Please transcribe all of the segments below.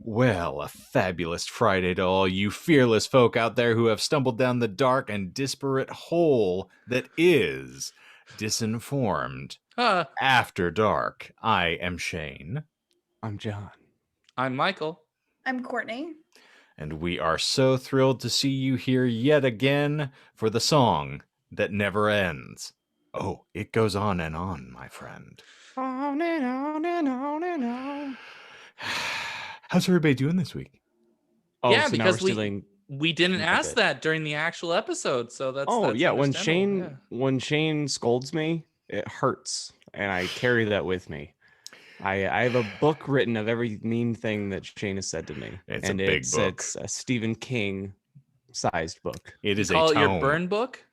Well, a fabulous Friday to all you fearless folk out there who have stumbled down the dark and disparate hole that is Disinformed After Dark. I am Shane. I'm John. I'm Michael. I'm Courtney. And we are so thrilled to see you here yet again for the song that never ends. Oh, it goes on and on, my friend. On and on and on and on. How's everybody doing this week? Oh, yeah, so because now we're stealing... we didn't ask it. that during the actual episode, so that's yeah. understandable. When Shane scolds me, it hurts, and I carry that with me. I have a book written of every mean thing that Shane has said to me. It's a big book. It's a Stephen King sized book. It is Call a it your tome. burn book?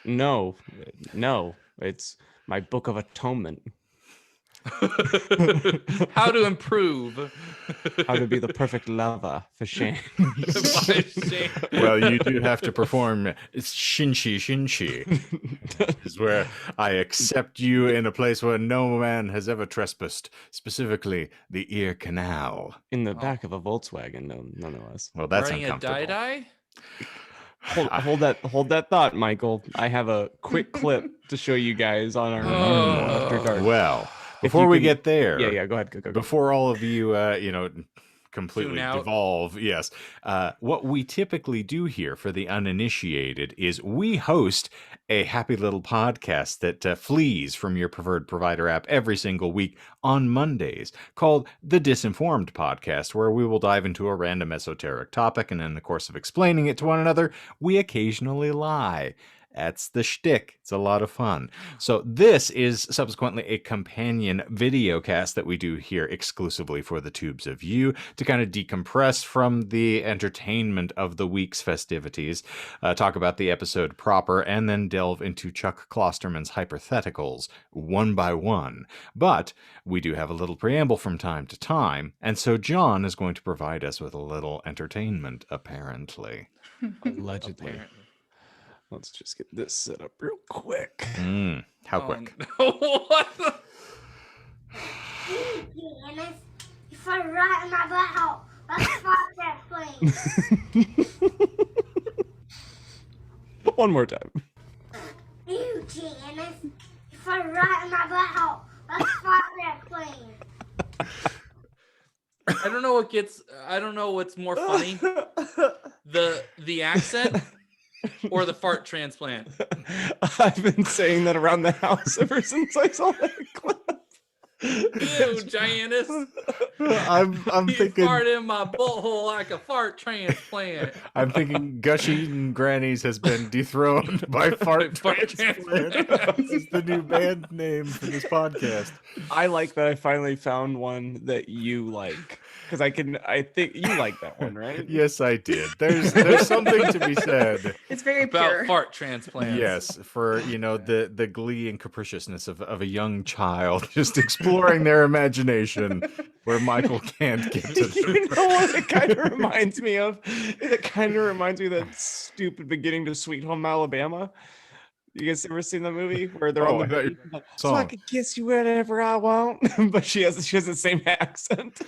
No, it's my book of atonement. How to improve. How to be the perfect lover for Shane. Well, you do have to perform shinshi. Is where I accept you in a place where no man has ever trespassed, specifically the ear canal. In the back of a Volkswagen, nonetheless. Well, that's Wearing uncomfortable. a die-dye? Hold that thought, Michael. I have a quick clip to show you guys on our After Dark. Well, before we get there, go ahead. Go. Before all of you, completely Tune out. devolve. Yes. What we typically do here for the uninitiated is we host a happy little podcast that flees from your preferred provider app every single week on Mondays called the Disinformed Podcast, where we will dive into a random esoteric topic, and in the course of explaining it to one another, we occasionally lie. That's the shtick. It's a lot of fun. So this is subsequently a companion video cast that we do here exclusively for the tubes of you to kind of decompress from the entertainment of the week's festivities, talk about the episode proper, and then delve into Chuck Klosterman's hypotheticals one by one. But we do have a little preamble from time to time, and so John is going to provide us with a little entertainment, apparently. Allegedly. Let's just get this set up real quick. How quick? No. What? If I write in my butthole, let's Fart Transplants. One more time. You Janice, if I write in my butthole, let's Fart Transplants. I don't know what's more funny. The accent or the fart transplant. I've been saying that around the house ever since I saw that clip. Ew, Giannis. I'm You thinking. fart in my butthole like a fart transplant. I'm thinking Gush Eatin' Grannies has been dethroned by Fart Transplant. This is the new band name for this podcast. I like that I finally found one that you like. Because I think you like that one, right? Yes, I did. There's something to be said. It's very About pure. fart transplants. Yes, for the glee and capriciousness of a young child just exploring their imagination where Michael can't get to. You know what it kind of reminds me of? It kind of reminds me of that stupid beginning to Sweet Home Alabama. You guys ever seen the movie where they're on the beach? So I can kiss you whenever I want, but she has the same accent.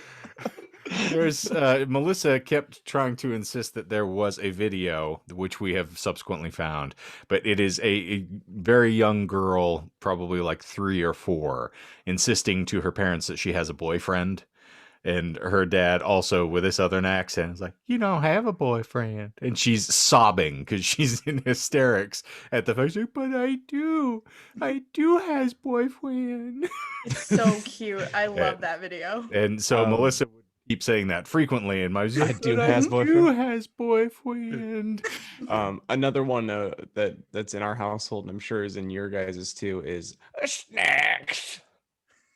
There's Melissa kept trying to insist that there was a video, which we have subsequently found, but it is a very young girl, probably like 3 or 4, insisting to her parents that she has a boyfriend. And her dad also with a southern accent is like, you don't have a boyfriend. And she's sobbing because she's in hysterics at the fact, like, but I do has boyfriend. It's so cute. I love that video. And so Melissa would keep saying that frequently, and my I do has boyfriend. Another one that's in our household, and I'm sure is in your guys's too, is snacks.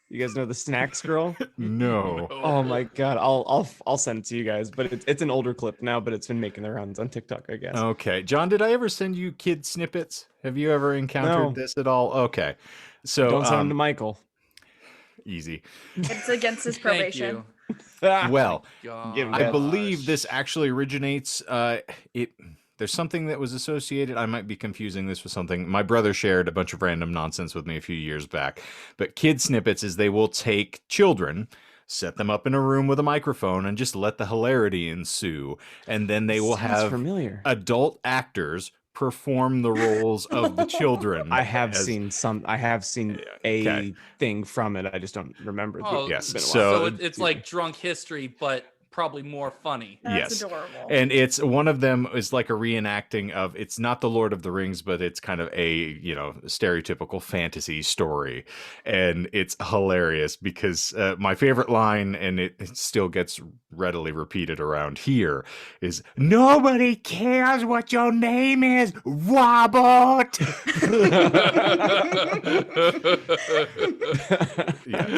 You guys know the snacks girl? No. Oh my god, I'll send it to you guys. But it's an older clip now, but it's been making the rounds on TikTok, I guess. Okay, John, did I ever send you kid snippets? Have you ever encountered this at all? Okay, so don't send them to Michael. Easy. It's against his probation. Well, God. I believe this actually originates. There's something that was associated. I might be confusing this with something. My brother shared a bunch of random nonsense with me a few years back. But kid snippets is they will take children set them up in a room with a microphone, and just let the hilarity ensue. And then they will have familiar. adult actors perform the roles of the children. I have seen a thing from it. I just don't remember. Oh, yes. So it's like drunk history, but probably more funny. That's adorable. And it's one of them is like a reenacting of, it's not the Lord of the Rings, but it's kind of a, stereotypical fantasy story. And it's hilarious because my favorite line, and it still gets readily repeated around here, is nobody cares what your name is, Robert.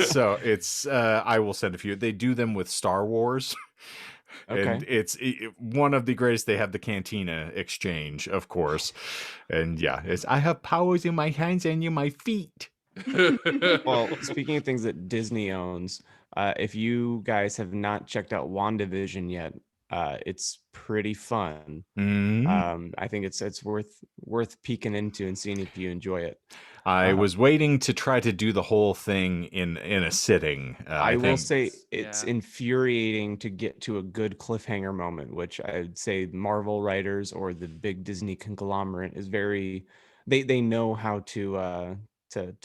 So it's I will send a few. They do them with Star Wars. Okay. And it's one of the greatest. They have the cantina exchange, of course. And it's I have powers in my hands and in my feet. Well, speaking of things that Disney owns, if you guys have not checked out WandaVision yet, it's pretty fun. I think it's worth peeking into and seeing if you enjoy it. I was waiting to try to do the whole thing in a sitting. I will say it's infuriating to get to a good cliffhanger moment, which I would say Marvel writers or the big Disney conglomerate is very. They know how to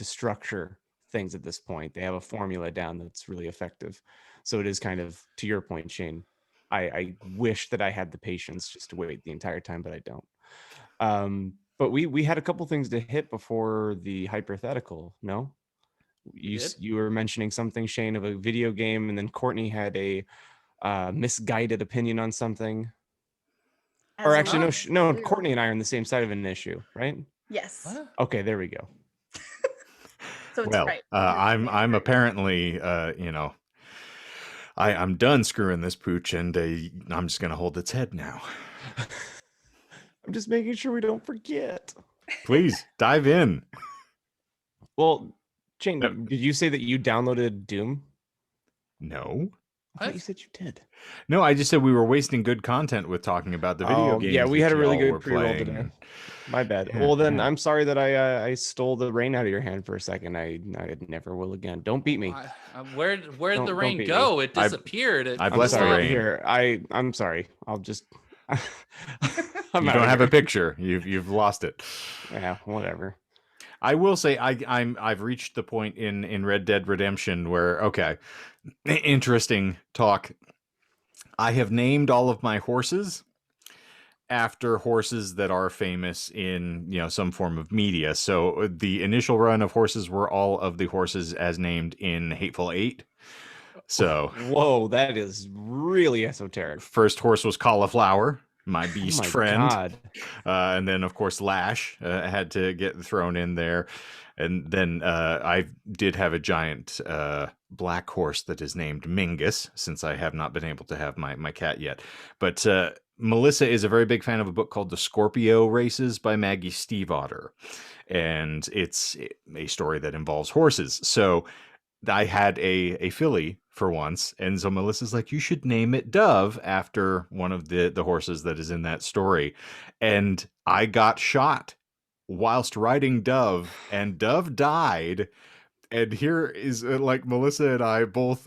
structure things at this point. They have a formula down that's really effective. So it is kind of, to your point, Shane. I wish that I had the patience just to wait the entire time, but I don't. But we had a couple things to hit before the hypothetical. No, you were mentioning something, Shane, of a video game, and then Courtney had a misguided opinion on something. Or actually, no. Courtney and I are on the same side of an issue, right? Yes. What? Okay, there we go. So it's right. I'm apparently I'm done screwing this pooch, and I'm just gonna hold its head now. I'm just making sure we don't forget. Please dive in. Well, Shane, did you say that you downloaded Doom? No. I thought you said you did. No, I just said we were wasting good content with talking about the video games. Yeah, we had a really good pre-roll today. My bad. Well, then I'm sorry that I stole the rain out of your hand for a second. I never will again. Don't beat me. Where'd the rain go? It disappeared. I bless the rain. Here, I'm sorry. I'll just. You don't have a picture. You've lost it. Yeah, whatever. I will say I've reached the point in Red Dead Redemption where interesting talk. I have named all of my horses after horses that are famous in some form of media. So the initial run of horses were all of the horses as named in Hateful Eight. So whoa, that is really esoteric. First horse was Cauliflower, my beast friend. God. And then of course Lash had to get thrown in there. And then I did have a giant black horse that is named Mingus, since I have not been able to have my cat yet. But Melissa is a very big fan of a book called The Scorpio Races by Maggie Stiefvater. And it's a story that involves horses. So I had a filly for once. And so Melissa's like, you should name it Dove after one of the horses that is in that story. And I got shot whilst riding Dove, and Dove died. And here is like Melissa and I both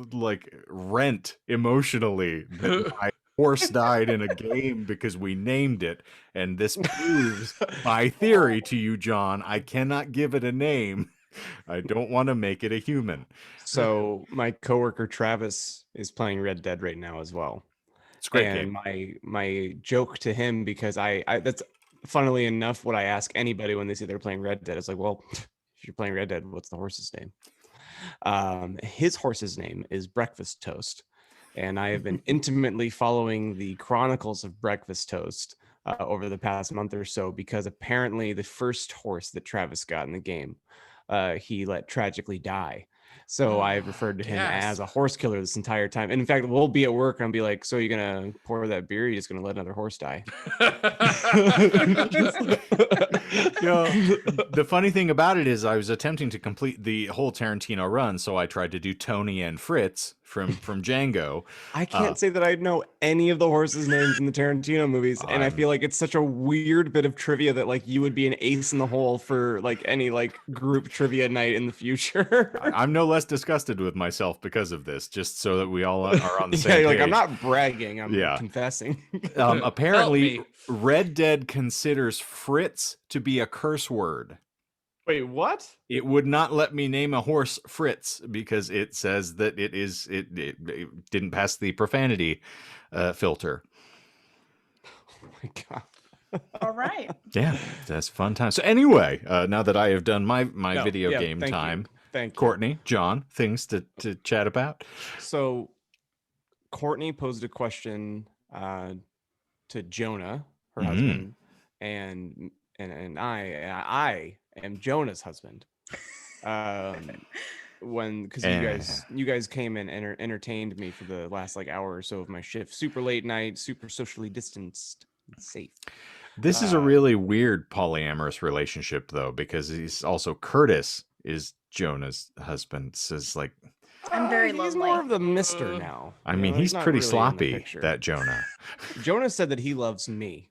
rent emotionally that my horse died in a game because we named it. And this proves my theory to you, John. I cannot give it a name. I don't want to make it a human. So my coworker Travis is playing Red Dead right now as well. It's a great game. And my joke to him, because I that's funnily enough what I ask anybody when they say they're playing Red Dead. It's like, well, if you're playing Red Dead, what's the horse's name? His horse's name is Breakfast Toast. And I have been intimately following the chronicles of Breakfast Toast over the past month or so, because apparently the first horse that Travis got in the game, he let tragically die. So I've referred to him as a horse killer this entire time. And in fact, we'll be at work and I'll be like, so you're going to pour that beer? Or you're just going to let another horse die? The funny thing about it is I was attempting to complete the whole Tarantino run. So I tried to do Tony and Fritz from Django. I can't say that I know any of the horses' names in the Tarantino movies, and I feel like it's such a weird bit of trivia that you would be an ace in the hole for any group trivia night in the future. I'm no no less disgusted with myself because of this, just so that we all are on the same Yeah, page. like I'm not bragging. I'm Yeah. confessing. Apparently, me. Red Dead considers Fritz to be a curse word. Wait, what? It would not let me name a horse Fritz because it says that it didn't pass the profanity filter. Oh my god. All right. Yeah, that's fun time. So anyway, now that I have done my No, video yeah, game thank you. time, Thank you. Courtney, John, things to chat about. So Courtney posed a question to Jonah, her husband, and I am Jonah's husband. Because you guys came and entertained me for the last like hour or so of my shift. Super late night, super socially distanced, and safe. This is a really weird polyamorous relationship, though, because he's also Curtis is Jonah's husband. So it's like, I'm very he's lonely. more of the Mister now. I You mean, know, he's not pretty really in the sloppy, picture. that Jonah. Jonah said that he loves me,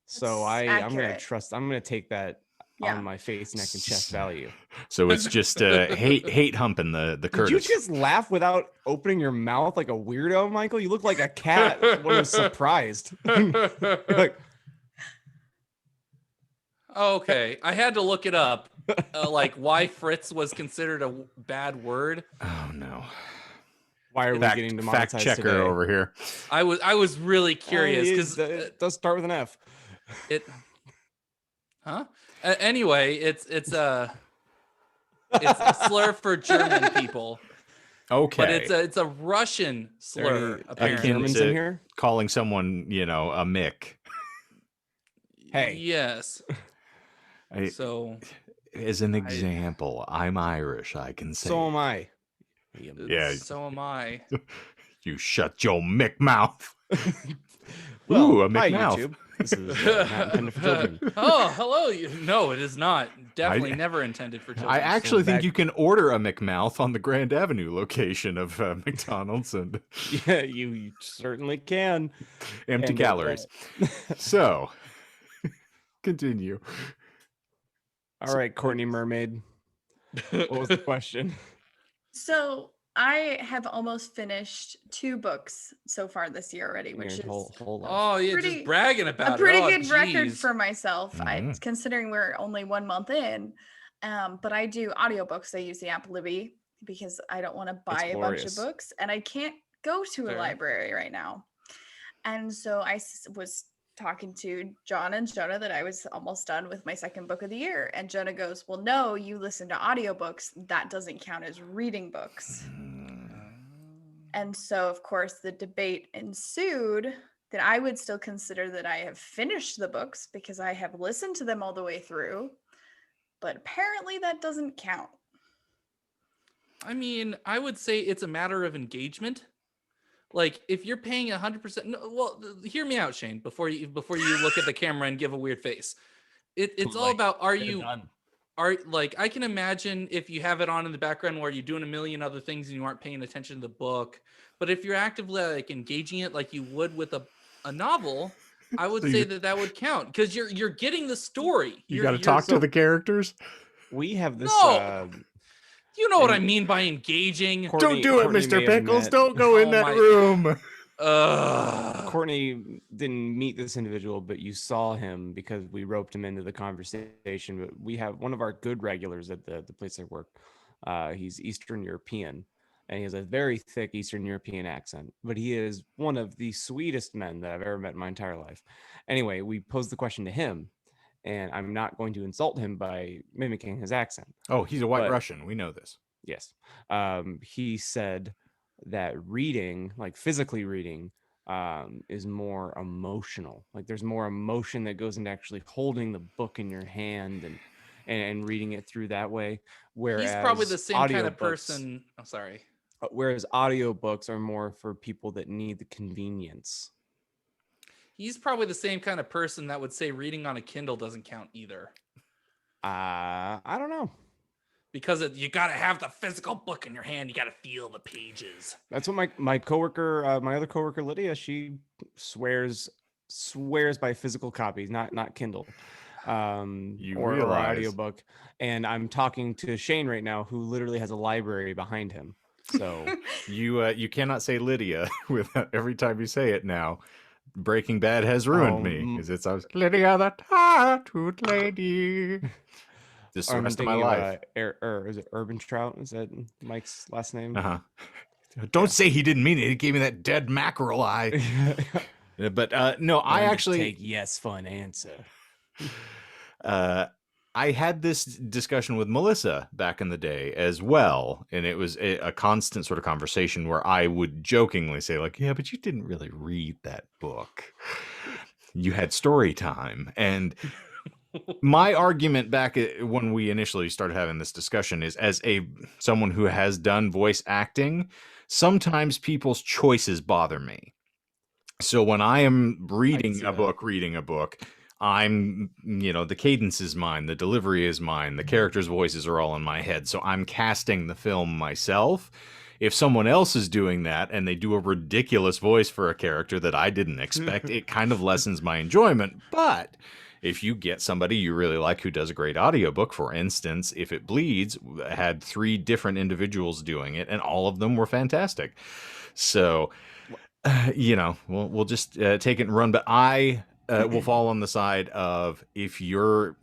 so That's I'm gonna accurate. trust. I'm gonna take that Yeah. on my face, neck, and chest value. So it's just hate humping the Did Curtis. you just laugh without opening your mouth like a weirdo, Michael? You look like a cat when it's surprised. You're like, Okay, I had to look it up, like why Fritz was considered a bad word. Oh no! why are we getting Fact demonetized checker today? over here. I was really curious because it does start with an F. it. Huh? Anyway, it's a slur for German people, Okay, but it's a Russian slur. Any Apparently, Germans in here? calling someone, a Mick. Hey. yes. So As an example, I'm Irish. I can say. So am I. Yeah. So am I. You shut your Mick mouth. Well, Ooh, a hi, Mick mouth. YouTube. This is not intended for children. Oh, hello. No, it is not. Definitely never intended for children. I actually think back- you can order a McMouth on the Grand Avenue location of McDonald's and Yeah, you certainly can. empty And, calories. So, continue. All right, Courtney Mermaid. What was the question? So I have almost finished 2 books so far this year already, which is whole life. Oh, yeah, Pretty- just bragging about a it. pretty Oh, good record geez. for myself. Mhm. Considering we're only 1 month in. But I do audiobooks. I use the app Libby because I don't want to buy a bunch of glorious. books and I can't go to a Fair. library right now. And so I was talking to John and Jonah that I was almost done with my 2nd book of the year. And Jonah goes, well, no, you listen to audiobooks. That doesn't count as reading books. And so, of course, the debate ensued that I would still consider that I have finished the books because I have listened to them all the way through. But apparently that doesn't count. I mean, I would say it's a matter of engagement. Like, if you're paying 100%, no, well, hear me out, Shane, before you look at the camera and give a weird face. It's all about, I can imagine if you have it on in the background where you're doing a million other things and you aren't paying attention to the book. But if you're actively like engaging it like you would with a novel, I would say that would count because you're getting the story. You got to talk to the characters. We have this. No! You know what I and- mean by engaging. Don't do it, Courtney Mr. may have Pickles. met- Don't go in Oh that my- room. Courtney didn't meet this individual, but you saw him because we roped him into the conversation. But we have one of our good regulars at the place I work. He's Eastern European, and he has a very thick Eastern European accent. But he is one of the sweetest men that I've ever met in my entire life. Anyway, we posed the question to him, and I'm not going to insult him by mimicking his accent. Oh, he's a white But- Russian. We know this. Yes. He said that reading, like physically reading, is more emotional. Like there's more emotion that goes into actually holding the book in your hand and reading it through that way. Whereas He's probably the same kind of audiobooks- person. I'm sorry. Whereas audiobooks are more for people that need the convenience. He's probably the same kind of person that would say reading on a Kindle doesn't count either. I don't know. Because you got to have the physical book in your hand. You got to feel the pages. That's what my coworker, my other coworker Lydia, she swears by physical copies, not Kindle. or audiobook. And I'm talking to Shane right now, who literally has a library behind him. So you cannot say Lydia without every time you say it now. Breaking Bad has ruined me because it's always Lydia the tattooed lady. This is the rest of my life. Is it Urban Trout? Is that Mike's last name? Don't say he didn't mean it. He gave me that dead mackerel eye. But no, I actually take yes for an answer. I had this discussion with Melissa back in the day as well, and it was a constant sort of conversation where I would jokingly say, like, yeah, but you didn't really read that book. You had story time. And my argument back when we initially started having this discussion is, as someone who has done voice acting, sometimes people's choices bother me. So when I am reading a book, I'm, the cadence is mine, the delivery is mine, the characters' voices are all in my head. So I'm casting the film myself. If someone else is doing that and they do a ridiculous voice for a character that I didn't expect, it kind of lessens my enjoyment. But if you get somebody you really like who does a great audiobook, for instance, If It Bleeds had 3 different individuals doing it, and all of them were fantastic. So, we'll just take it and run. But I will fall on the side of, if you're,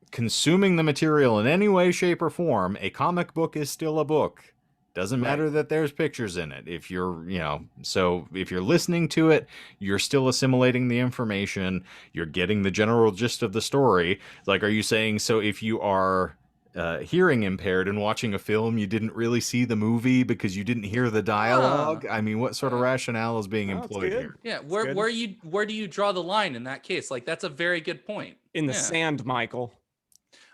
consuming the material in any way, shape, or form, a comic book is still a book. Doesn't matter that there's pictures in it. If you're, so if you're listening to it, you're still assimilating the information. You're getting the general gist of the story. Like, are you saying, so if you are hearing impaired and watching a film, you didn't really see the movie because you didn't hear the dialogue? I mean, what sort of rationale is being employed here? Yeah, where do you draw the line in that case? Like, that's a very good point. In the sand, Michael.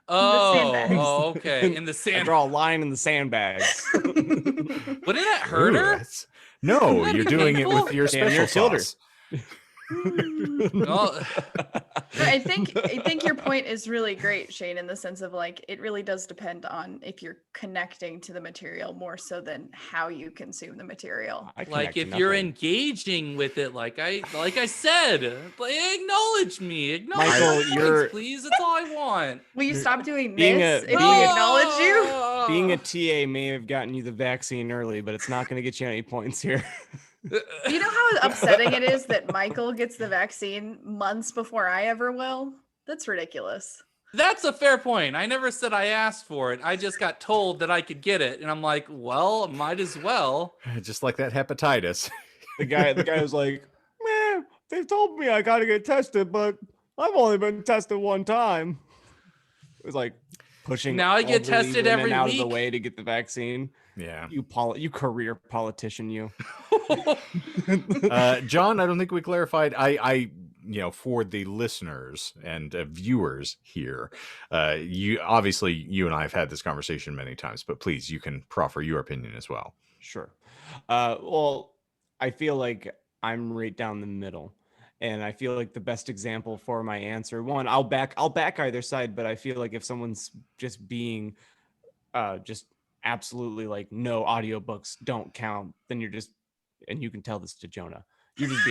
Oh, okay. In the sand. I draw a line in the sandbags. Wouldn't that hurt her? No, you're doing it with your special sauce. But I think your point is really great, Shane, in the sense of, like, it really does depend on if you're connecting to the material more so than how you consume the material. Like, if you're engaging with it, like I said, acknowledge me. Michael, points, please. That's all I want. Will you stop doing this if we acknowledge you? Being a TA may have gotten you the vaccine early, but it's not going to get you any points here. You know how upsetting it is that Michael gets the vaccine months before I ever will? That's ridiculous. That's a fair point. I never said I asked for it. I just got told that I could get it, and I'm like, well, might as well. Just like that hepatitis. The guy was like, man, they told me I got to get tested, but I've only been tested one time. It was like pushing. Now I get tested every out week. Of the way to get the vaccine. Yeah, you career politician, you. John, I don't think we clarified. I for the listeners and viewers here, you and I have had this conversation many times, but please, you can proffer your opinion as well. Sure. Well, I feel like I'm right down the middle, and I feel like the best example for my answer, one, I'll back either side, but I feel like if someone's just being just absolutely like, no, audiobooks don't count, then you're just, and you can tell this to Jonah, you're just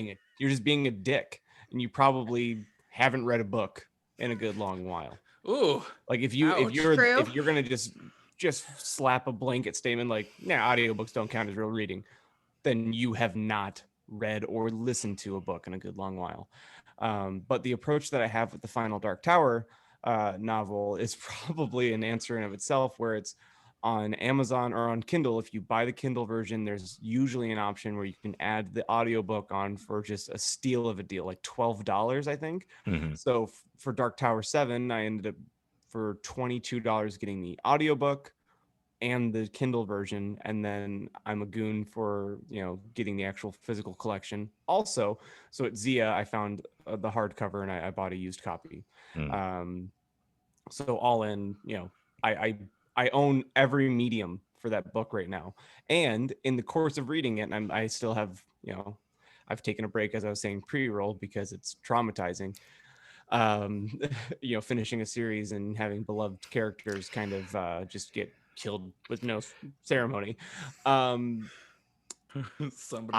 being a dick, and you probably haven't read a book in a good long while. Ooh, like if you're gonna just slap a blanket statement like, nah, audiobooks don't count as real reading, then you have not read or listened to a book in a good long while. But the approach that I have with the Final Dark Tower novel is probably an answer in of itself, where it's on Amazon or on Kindle. If you buy the Kindle version, there's usually an option where you can add the audiobook on for just a steal of a deal, like $12, I think. Mm-hmm. So for Dark Tower 7, I ended up for $22 getting the audiobook and the Kindle version, and then I'm a goon for getting the actual physical collection also. So at Zia, I found the hardcover, and I bought a used copy. So all in, I own every medium for that book right now. And in the course of reading it, and I still have, I've taken a break, as I was saying, pre-roll, because it's traumatizing. Finishing a series and having beloved characters kind of just get killed with no ceremony. I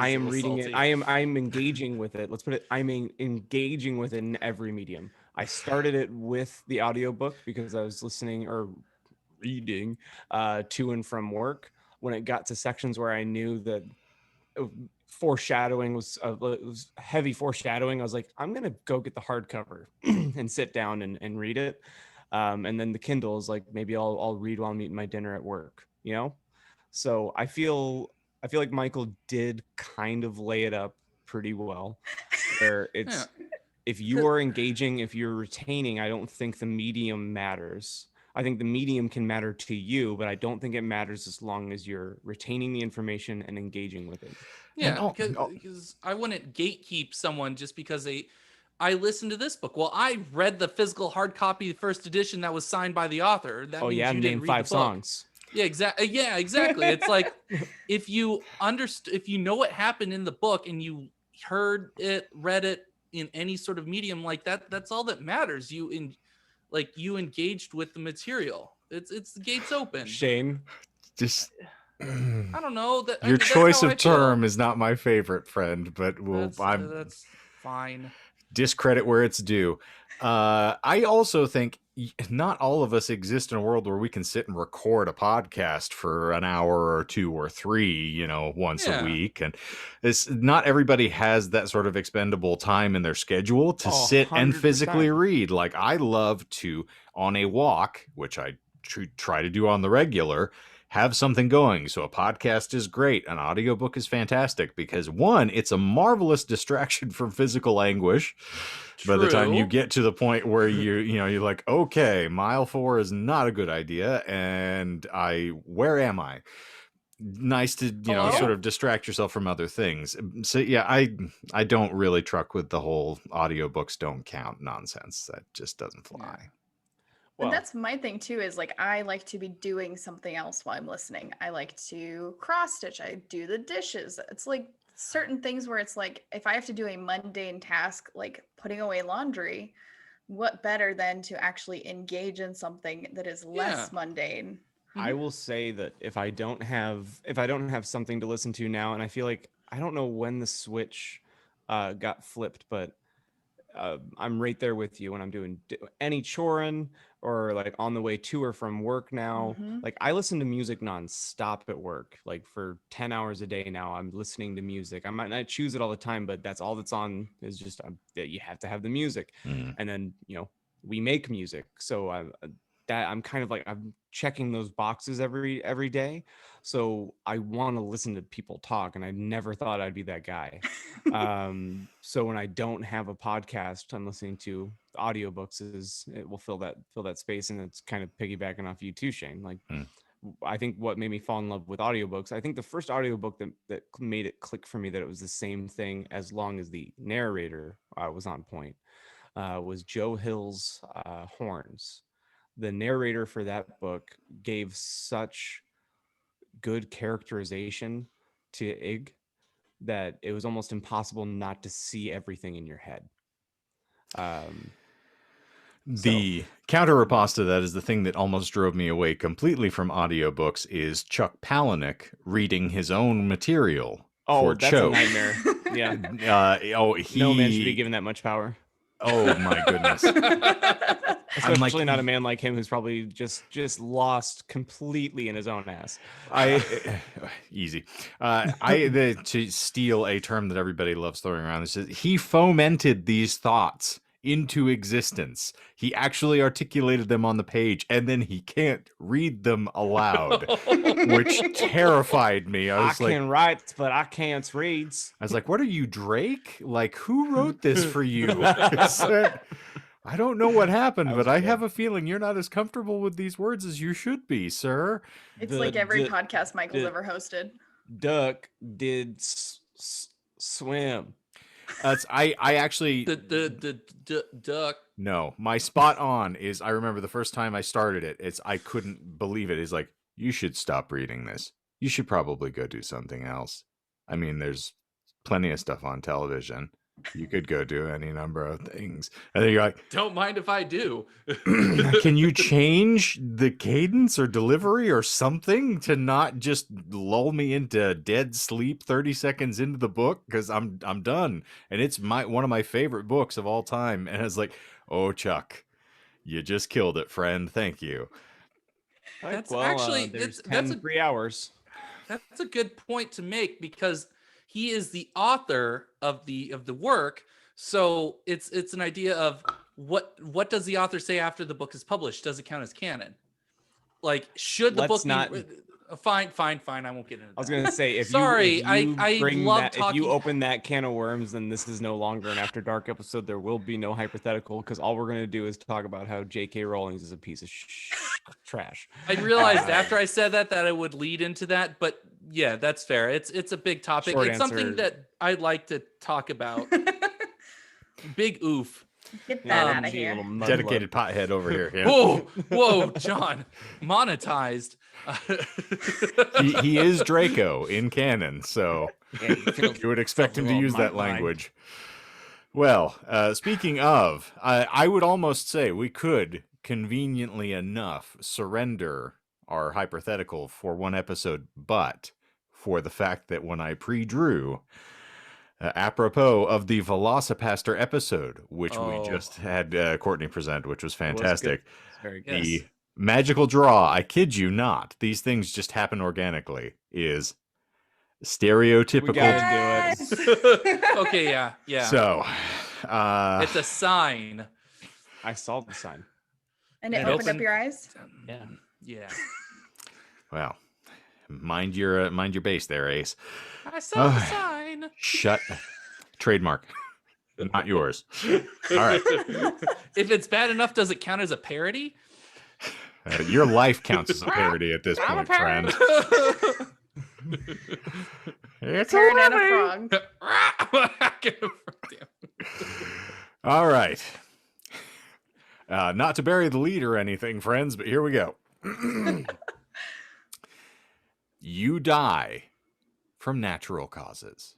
am reading it. I'm engaging with it. Let's put it. I'm engaging with it in every medium. I started it with the audiobook because I was listening or reading to and from work. When it got to sections where I knew that foreshadowing was it was heavy foreshadowing, I was like, I'm gonna go get the hardcover and sit down and read it. And then the Kindle is like, maybe I'll read while I'm eating my dinner at work, you know? So I feel like Michael did kind of lay it up pretty well, where it's if you are engaging, if you're retaining, I don't think the medium matters. I think the medium can matter to you, but I don't think it matters as long as you're retaining the information and engaging with it. Yeah, because I wouldn't gatekeep someone just because I listened to this book. Well, I read the physical hard copy, first edition that was signed by the author. That means you didn't read 5 songs. Yeah, exactly. Yeah, exactly. It's like if you if you know what happened in the book and you heard it, read it in any sort of medium like that, that's all that matters. You engaged with the material. It's the gates open. Shane, just I don't know that your choice of term is not my favorite, friend, but that's fine. Discredit where it's due. I also think not all of us exist in a world where we can sit and record a podcast for an hour or 2 or 3, once a week. And not everybody has that sort of expendable time in their schedule to sit 100%. And physically read. Like I love to, on a walk, which I try to do on the regular, have something going. So a podcast is great. An audiobook is fantastic because one, it's a marvelous distraction from physical anguish. True. By the time you get to the point where you're like, okay, mile 4 is not a good idea. And where am I? Nice to, sort of distract yourself from other things. So yeah, I don't really truck with the whole audiobooks don't count nonsense. That just doesn't fly. Yeah. Well, and that's my thing too, is like, I like to be doing something else while I'm listening. I like to cross stitch. I do the dishes. It's like certain things where it's like, if I have to do a mundane task, like putting away laundry, what better than to actually engage in something that is less mundane? I will say that if I don't have something to listen to now, and I feel like, I don't know when the switch got flipped, but I'm right there with you when I'm doing any chorin or like on the way to or from work now. Mm-hmm. Like I listen to music nonstop at work, like for 10 hours a day now. I'm listening to music. I might not choose it all the time, but that's all that's on is just that you have to have the music. Mm. And then, we make music. So I'm kind of like, I'm checking those boxes every day. So I want to listen to people talk, and I never thought I'd be that guy. So when I don't have a podcast, I'm listening to audiobooks. It will fill that space, and it's kind of piggybacking off you too, Shane. Like, I think what made me fall in love with audiobooks, I think the first audiobook that made it click for me that it was the same thing as long as the narrator was on point was Joe Hill's Horns. The narrator for that book gave such good characterization to Ig that it was almost impossible not to see everything in your head. The counter riposte to that is the thing that almost drove me away completely from audiobooks is Chuck Palahniuk reading his own material. Oh, that's Cho. A nightmare. Yeah. No man should be given that much power. Oh my goodness. Especially not a man like him who's probably just lost completely in his own ass. Easy. To steal a term that everybody loves throwing around, this is he fomented these thoughts into existence. He actually articulated them on the page, and then he can't read them aloud, which terrified me. I can write, but I can't read. I was like, what are you, Drake? Like, who wrote this for you? I don't know what happened, but I have a feeling you're not as comfortable with these words as you should be, sir. It's like every podcast Michael's ever hosted. Duck did swim. I actually the duck. No, my spot on is I remember the first time I started it. I couldn't believe it. It's like, you should stop reading this. You should probably go do something else. I mean, there's plenty of stuff on television. You could go do any number of things. And then you're like, Don't mind if I do. can you change the cadence or delivery or something to not just lull me into dead sleep 30 seconds into the book? Because I'm done. And it's one of my favorite books of all time. And it's like, oh, Chuck, you just killed it, friend. Thank you. That's well, actually there's that's 3 hours. That's a good point to make, because he is the author of the work. So it's an idea of what does the author say after the book is published? Does it count as canon? Like, should the book be fine? I won't get into that. I was gonna say, if if you open that can of worms, then this is no longer an After Dark episode. There will be no hypothetical, because all we're gonna do is talk about how J.K. Rowling is a piece of trash. I realized after I said that I would lead into that, but yeah, that's fair. It's a big topic. Short it's something that I'd like to talk about. Big oof. Get that out of gee, here. little mud Dedicated pothead over here. Yeah. Whoa, John. Monetized. he is Draco in canon, so you would expect him to use that language. Well, speaking of, I would almost say we could, conveniently enough, surrender our hypothetical for one episode, but for the fact that when I pre-drew, apropos of the Velocipaster episode, which we just had Courtney present, which was fantastic. Very good. The magical draw, I kid you not, these things just happen organically, is stereotypical. We gotta do it. Okay, yeah. So, it's a sign. I saw the sign. And it opened up your eyes? Yeah. Well, mind your base there, Ace. I saw the sign. Shut. Trademark. Not yours. All right. If it's bad enough, does it count as a parody? Your life counts as a parody at this point, friend. It's Parrot and a frog. All right. Not to bury the lead or anything, friends, but here we go. You die from natural causes.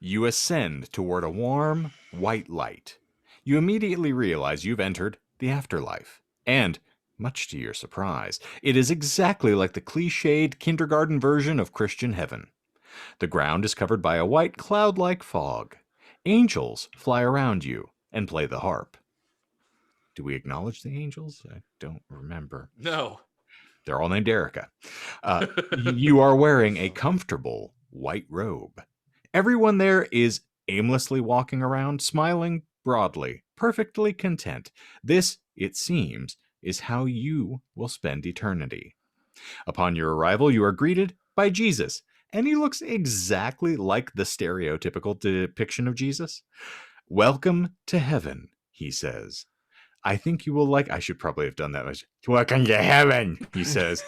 You ascend toward a warm, white light. You immediately realize you've entered the afterlife. And, much to your surprise, it is exactly like the cliched kindergarten version of Christian heaven. The ground is covered by a white cloud-like fog. Angels fly around you and play the harp. Do we acknowledge the angels? I don't remember. No. They're all named Erica. You are wearing a comfortable white robe. Everyone there is aimlessly walking around, smiling broadly, perfectly content. This, it seems, is how you will spend eternity. Upon your arrival, you are greeted by Jesus, and he looks exactly like the stereotypical depiction of Jesus. Welcome to heaven, he says. I think you will like... I should probably have done that. Welcome to heaven, he says.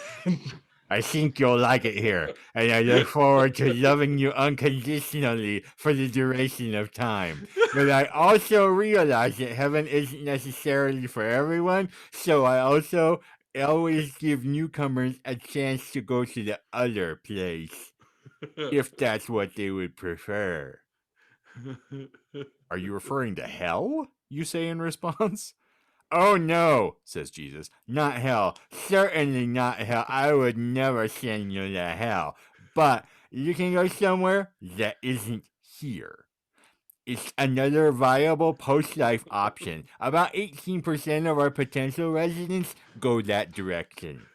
I think you'll like it here, and I look forward to loving you unconditionally for the duration of time. But I also realize that heaven isn't necessarily for everyone, so I also always give newcomers a chance to go to the other place, if that's what they would prefer. Are you referring to hell? You say in response. Oh no, says Jesus, not hell. Certainly not hell. I would never send you to hell. But you can go somewhere that isn't here. It's another viable post-life option. About 18% of our potential residents go that direction.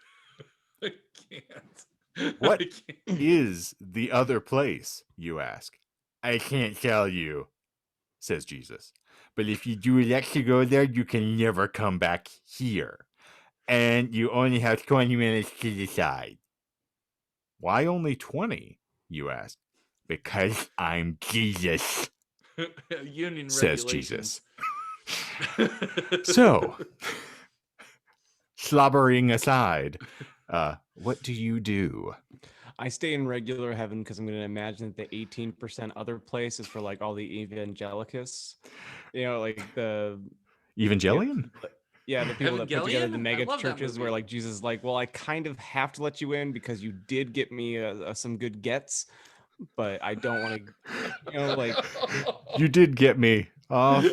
I can't. What is the other place, you ask? I can't tell you, says Jesus. But if you do elect to go there, you can never come back here. And you only have 20 minutes to decide. Why only 20, you ask? Because I'm Jesus, Union says Jesus. So, slobbering aside, what do you do? I stay in regular heaven because I'm going to imagine that the 18% other place is for like all the evangelicus, you know, like the Evangelion? Yeah, the people that put together the Evangelion? mega I love that churches where movie. like Jesus is like, well, I kind of have to let you in because you did get me some good gets, but I don't want to, like You did get me off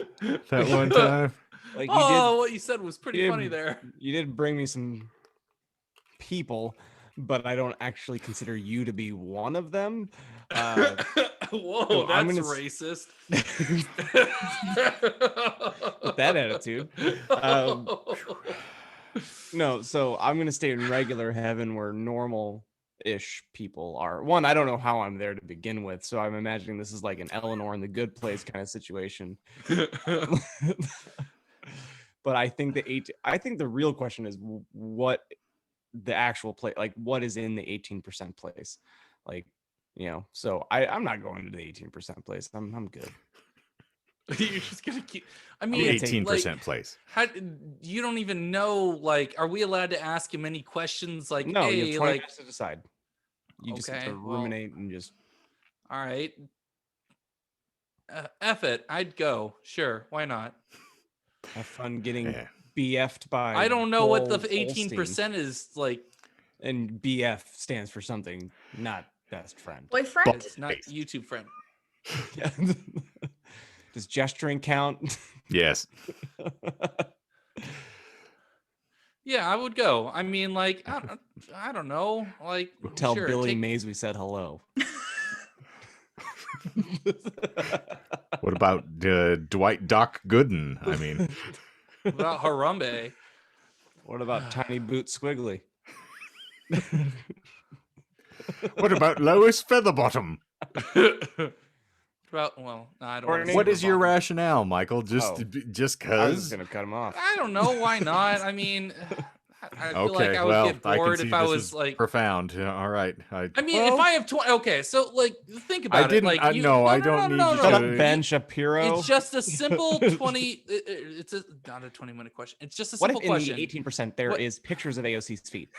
that one time. like what you said was pretty you funny did- there. you did bring me some people, but I don't actually consider you to be one of them. Whoa, so I'm that's gonna racist. With that attitude. No, so I'm gonna stay in regular heaven where normal-ish people are. One, I don't know how I'm there to begin with, so I'm imagining this is like an Eleanor in the Good Place kind of situation. But I think the real question is what the actual place, like what is in the 18% place, like, so I'm not going to the 18% place. I'm good. You're just gonna keep. I The mean, 18% place. How you don't even know? Like, are we allowed to ask him any questions? Like, No, you hey, have 20 like, minutes to decide. You just have Okay, to well- ruminate and just. all right, F it, I'd go. Sure, why not? Have fun getting Yeah. BF'd by. I don't know what the Joel 18% is like. Osteen. And BF stands for something, not best friend. Boyfriend? It's not YouTube friend. Yeah. Does gesturing count? Yes. Yeah, I would go. I mean, like, I don't know. Like, Tell sure, Billy take- Mays we said hello. What about Dwight Doc Gooden? I mean, about Harambe. What about Tiny Boot Squiggly? what about Lois Featherbottom? Well, I don't. Or wanna say What is your Harambe. rationale, Michael? Just I was cause? gonna cut him off. I don't know. Why not? I mean, I feel Okay, like I would well, get I can bored see if I this was is like. profound. Yeah, all right. I mean, Well- if I have 20, okay, so like, think about didn't- it. Like, no, I don't need you Shut to- up, Ben Shapiro. It's just a simple 20. It's not a 20-minute question. It's just a What simple if in question. the 18% there is What- pictures of AOC's feet?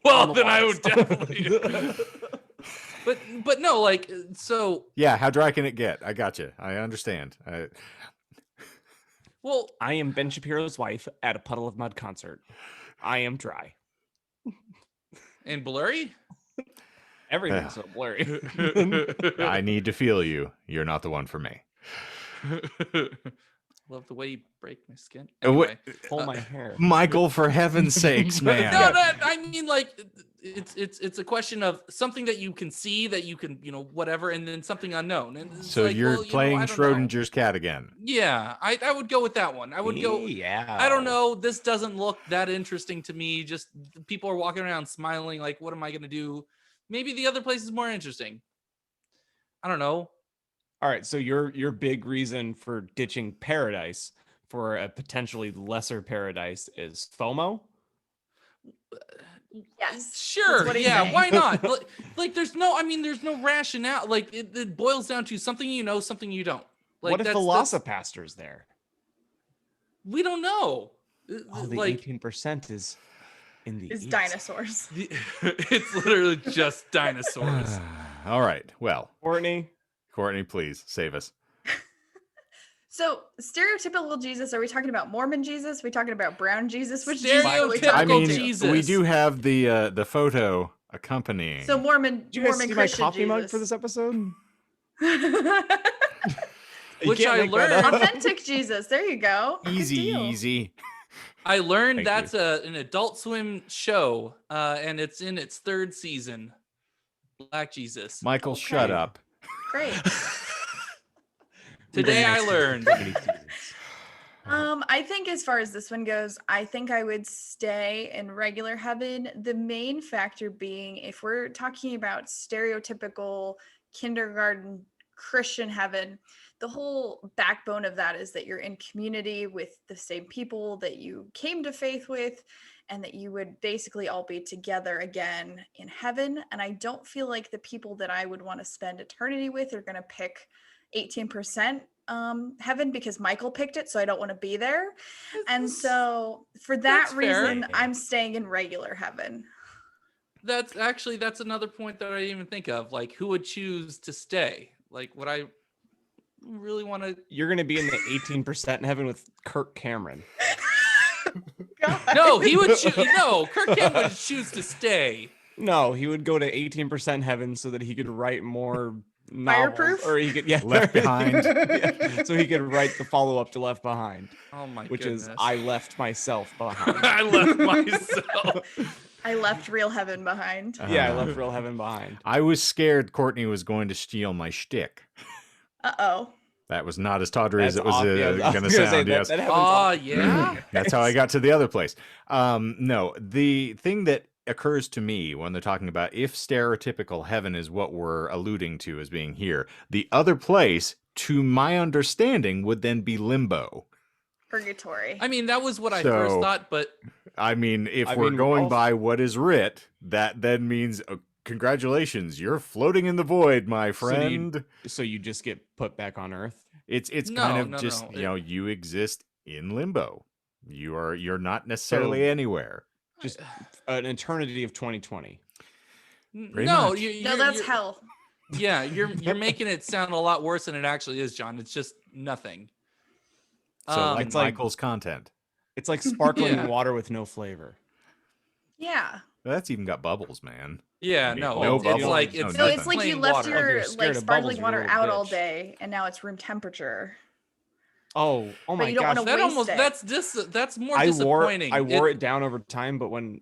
Well, the then I walls. would definitely. But no, like, so. Yeah, how dry can it get? I got you. I understand. Well, I am Ben Shapiro's wife at a Puddle of Mud concert. I am dry. and blurry. Everything's so blurry. I need to feel you. You're not the one for me. Love the way you break my skin. What- Anyway, Pull my hair. Michael, for heaven's sakes, man. no, I mean, like, it's a question of something that you can see, that you can, whatever, and then something unknown. And it's So like, you're well, playing I don't know. Schrodinger's cat again. Yeah, I would go with that one. I would go. Yeah. I don't know. This doesn't look that interesting to me. Just people are walking around smiling. Like, what am I going to do? Maybe the other place is more interesting. I don't know. All right, so your big reason for ditching paradise for a potentially lesser paradise is FOMO? Yes. Sure. what he's Yeah. saying. Why not? Like, there's no rationale. Like, it boils down to something you know, something you don't. Like, What if that's- Velocipaster's there? we don't know. Oh, the Like, 18% is in the Is east. dinosaurs. it's literally just dinosaurs. All right. Well, Courtney, please save us. So, stereotypical Jesus, are we talking about Mormon Jesus? Are we talking about brown Jesus? Which Jesus are we Stereotypical I talking mean, Jesus. we do have the photo accompanying. So Mormon, did you guys Mormon see my Christian coffee Jesus. mug for this episode? Which can't I make that learned- up. Authentic Jesus. There you go. Good easy, deal. easy. I learned Thank that's an Adult Swim show, and it's in its 3rd season. Black Jesus. Michael, shut Okay. up. Great. Today I learned. I think as far as this one goes, I think I would stay in regular heaven. The main factor being, if we're talking about stereotypical kindergarten Christian heaven, the whole backbone of that is that you're in community with the same people that you came to faith with, and that you would basically all be together again in heaven. And I don't feel like the people that I would want to spend eternity with are going to pick 18% heaven because Michael picked it, so I don't want to be there. And so for that That's fair. reason, I'm staying in regular heaven. That's another point that I didn't even think of. Like, who would choose to stay? Like, would I really want to? You're going to be in the 18% in heaven with Kirk Cameron. God. No, he would choose. No, Kirk Cameron would choose to stay. No, he would go to 18% heaven so that he could write more Fireproof? novels, or he could Left Behind. Yeah, so he could write the follow-up to Left Behind, Oh my which goodness. is I left myself behind. I left myself. I left real heaven behind. Yeah, I left real heaven behind. I was scared Courtney was going to steal my shtick. Uh-oh. That was not as tawdry as That's it was going to sound. Yes. That happens Oh yeah. That's how I got to the other place. No, the thing that occurs to me when they're talking about if stereotypical heaven is what we're alluding to as being here, the other place, to my understanding, would then be limbo. Purgatory. I mean, that was what I first So- thought, but I mean, if I we're mean, going also- by what is writ, that then means congratulations, you're floating in the void, my So do you- friend. So you just get put back on Earth. It's No, kind of no, just no. you know, you exist in limbo. You're not necessarily anywhere. Just an eternity of 2020. Pretty no, much. you're, No, that's you're- hell. Yeah, you're making it sound a lot worse than it actually is, John. It's just nothing. So like it's like- Michael's content. It's like sparkling Yeah. water with no flavor. Yeah. That's even got bubbles, man. Yeah, I mean, no, no it's bubbles, like no it's No, nothing. it's like you plain left water. If you're your scared like of sparkling bubbles, you're a water little out all bitch. day, and now it's room temperature. Oh my you don't gosh. wanna that waste almost it. that's more I disappointing. wore it down over time, but when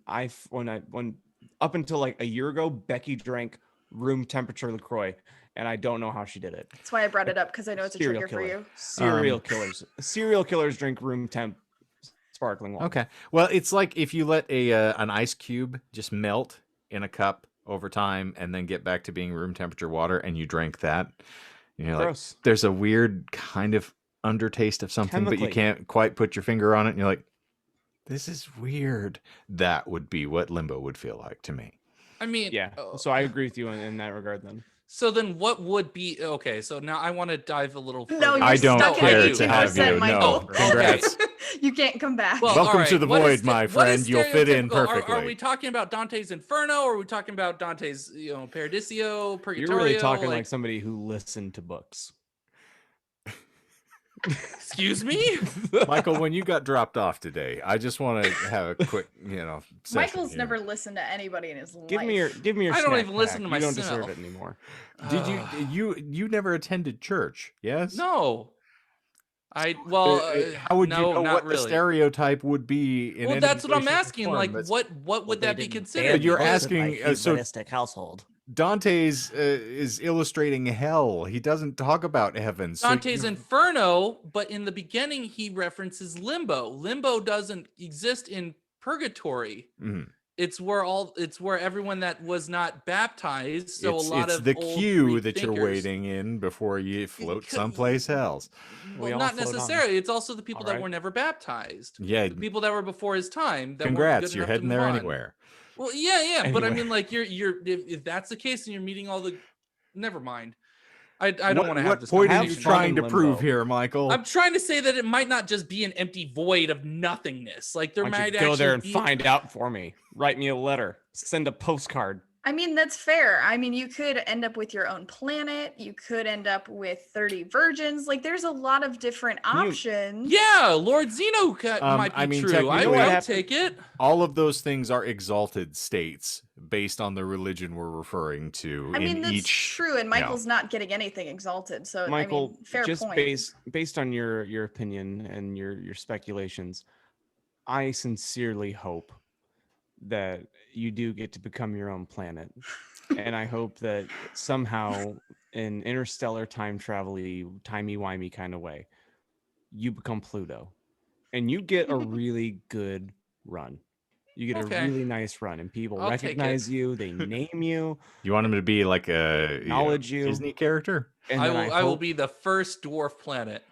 up until like a year ago, Becky drank room temperature LaCroix, and I don't know how she did it. That's why I brought it up, because I know it's a Serial trigger for killer. you. Serial killers drink room temp sparkling water. Okay. Well, it's like if you let an ice cube just melt in a cup over time and then get back to being room temperature water, and you drank that. You know, like Gross. there's a weird kind of undertaste of something, but you Chemically. can't quite put your finger on it, and you're like, this is weird. That would be what limbo would feel like to me. I mean, Yeah. So I agree with you in that regard then. So then, what would be okay? So now I want to dive a little. No, further. you're I don't stuck at care to have 18%, you. Michael. No, Okay. congrats. You can't come back. Well, Welcome all to the what void, is my what is friend. You'll fit in stereotypical? perfectly. Are we talking about Dante's Inferno, or are we talking about Dante's, Paradiso, Purgatorio? You're really talking like somebody who listened to books. Excuse me. Michael, when you got dropped off today, I just want to have a quick, session Michael's here. never listened to anybody in his life. Give me your I don't snack even listen pack. to You don't deserve myself. it anymore. Did you never attended church? Yes. No. How How would no, you know not what the really. stereotype would be? In Well, any that's what way, I'm shape, or asking. form? Like, That's- what would that be considered? But you're Because- asking, so household. Dante's is illustrating hell. He doesn't talk about heaven. So Dante's you- Inferno, but in the beginning he references limbo. Limbo doesn't exist in purgatory. Mhm. It's where everyone that was not baptized. So it's a lot it's of the old queue Greek that you're thinkers- waiting in before you float Because- someplace else. We all not float on. necessarily. It's also the people that Alright. were never baptized. Yeah. The people that were before his time. That weren't Congrats, good you're enough to heading move there on. anywhere. Well, yeah, but I Anyway. mean, like you're if that's the case and you're meeting all the, never mind. I don't What- want to have what this point are you conversation. trying to Limbo. prove here, Michael? I'm trying to say that it might not just be an empty void of nothingness. Like there Why don't might you go there and actually be- find out for me? Write me a letter. Send a postcard. I mean, that's fair. I mean, you could end up with your own planet. You could end up with 30 virgins. Like, there's a lot of different options. Yeah, Lord Zeno might be I mean, true. technically- I'll take it. All of those things are exalted states based on the religion we're referring to. I mean, in that's each, true. And Michael's not getting anything exalted. So, Michael, I mean, fair just point. based on your opinion and your speculations, I sincerely hope that you do get to become your own planet. And I hope that somehow in interstellar time travel-y, timey-wimey kind of way, you become Pluto. And you get a really good run. You get Okay. a really nice run, and people I'll take it. recognize you, they name you, You want him to be like a Acknowledge you. Disney character? and I then will hope- be the first dwarf planet.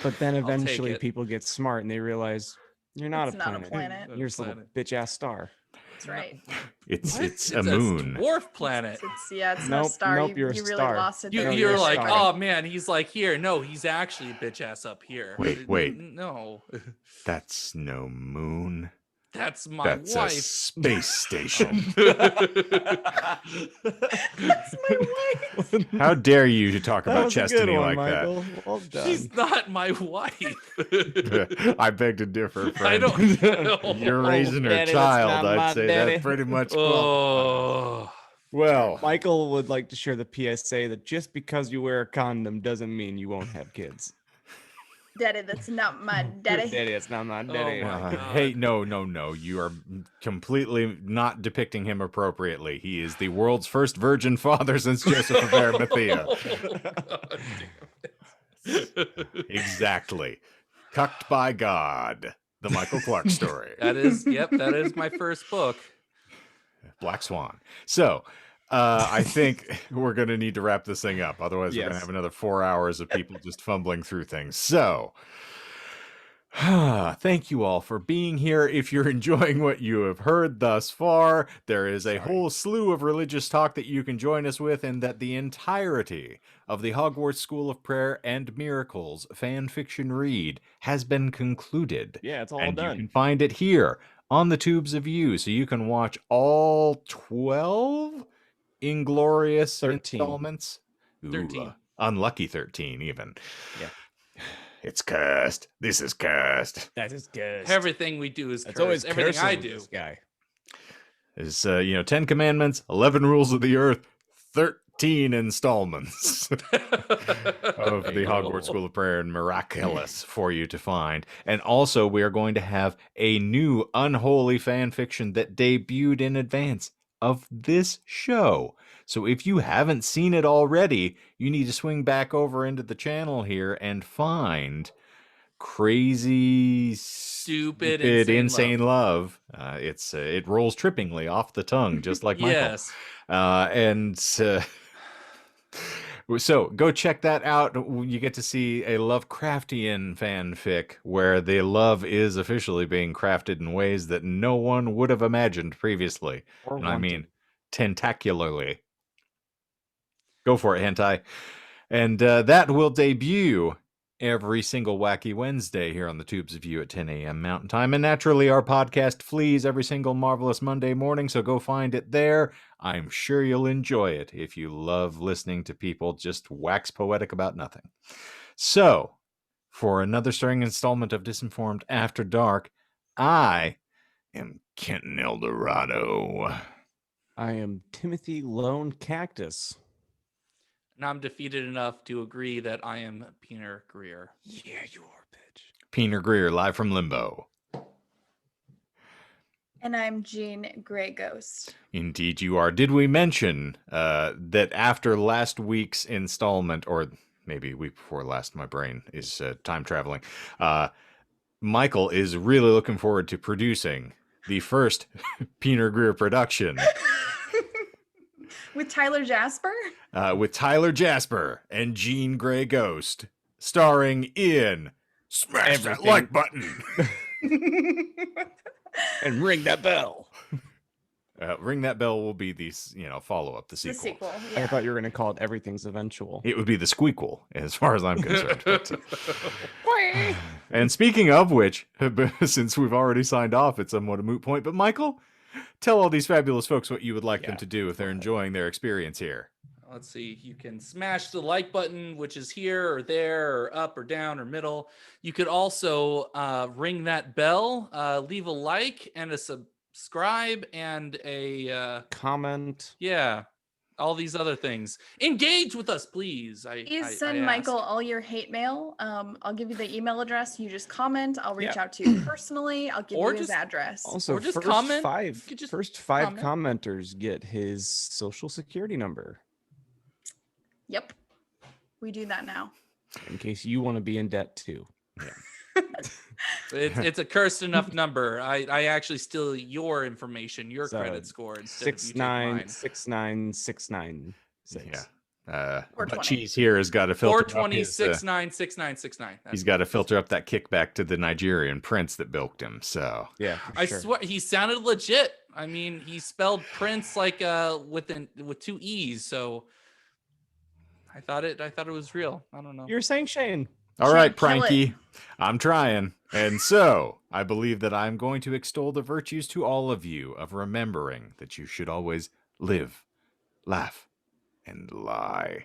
But then I'll take eventually it. people get smart and they realize you're not, It's a, not a planet. planet. Not a You're just a little planet. bitch ass star. That's right. It's What? it's a moon. dwarf planet. It's no Nope, star. nope, you're a you really star. lost it. You, there. No, you're you're a like, star. oh man, he's like here. No, he's actually a bitch ass up here. Wait. No. That's no moon. That's my That's a wife. space station. That's my wife. How dare you to talk That about was a good Chestney one, like Michael. Well done. She's not my wife. that? I beg to differ, I friend. don't. You're raising her Daddy, that's child, not my I'd say daddy. that pretty much. Oh. Well, Michael would like to share the PSA that just because you wear a condom doesn't mean you won't have kids. Daddy, that's not my daddy. Daddy, that's not my daddy. my God. hey, no. You are completely not depicting him appropriately. He is the world's first virgin father since Joseph of Arimathea. God damn it. Exactly. Cucked by God. The Michael Clark story. That is my first book. Black Swan. So, I think we're going to need to wrap this thing up. Otherwise, we're going to Yes. have another 4 hours of people just fumbling through things. So, thank you all for being here. If you're enjoying what you have heard thus far, there is a whole slew of religious talk that you can join us with, and that the entirety of the Hogwarts School of Prayer and Miracles fan fiction read has been concluded. Yeah, it's all And done. you can find it here on the Tubes of You, so you can watch all 12 inglorious 13. installments. 13. Unlucky 13 even. Yeah. It's cursed. This is cursed. That is good. Everything we do is That's cursed. always Everything cursing I with do. This guy. There's 10 commandments, 11 rules of the earth, 13 installments of the Hogwarts School of Prayer and Miraculous for you to find. And also, we are going to have a new unholy fan fiction that debuted in advance of this show. So if you haven't seen it already, you need to swing back over into the channel here and find Crazy Stupid, Insane Love. It rolls trippingly off the tongue, just like Michael. Yes. So go check that out. You get to see a Lovecraftian fanfic where the love is officially being crafted in ways that no one would have imagined previously. Or And I wanted. mean, tentacularly. Go for it, hentai. And that will debut every single wacky Wednesday here on the Tubes of You at 10 a.m. Mountain Time. And naturally, our podcast flees every single marvelous Monday morning, so go find it there. I'm sure you'll enjoy it if you love listening to people just wax poetic about nothing. So, for another stirring installment of Disinformed After Dark, I am Kenton Eldorado. I am Timothy Lone Cactus. And I'm defeated enough to agree that I am Peter Greer. Yeah, you are, bitch. Peter Greer, live from Limbo. And I'm Jean Grey Ghost. Indeed you are. Did we mention that after last week's installment, or maybe week before last, my brain is time traveling, Michael is really looking forward to producing the first Peter Greer production. With Tyler Jasper? With Tyler Jasper and Jean Grey Ghost, starring in Smash That Everything. Like Button. And ring that bell. Ring That Bell will be the follow-up, the The sequel. sequel. I Yeah. thought you were going to call it Everything's Eventual. It would be the squeakquel, as far as I'm concerned. But, and speaking of which, since we've already signed off, it's somewhat a moot point. But Michael, tell all these fabulous folks what you would like them to do if they're enjoying their experience here. Let's see. You can smash the like button, which is here or there or up or down or middle. You could also ring that bell, leave a like and a subscribe and a Comment. all these other things. Engage with us, please. Please send I Michael ask. all your hate mail. I'll give you the email address. You just comment. I'll reach out to you personally. I'll give Or you his just- address. Also, Or just first comment. five, You could just first five comment. commenters get his social security number Yep. We do that now. in case you want to be in debt too. It's a cursed enough number. I actually steal your information, your So, credit score instead of you take 696969. Yeah. Or But 20. Cheese here has got to filter up 420-696969. he's got to filter up that kickback to the Nigerian prince that bilked him. So Yeah, for I sure. swear he sounded legit. I mean, he spelled Prince like with two E's. So I thought it was real. I don't know. You're saying Shane. all right, Kill it. Pranky, I'm trying. And so, I believe that I'm going to extol the virtues to all of you of remembering that you should always live, laugh, and lie.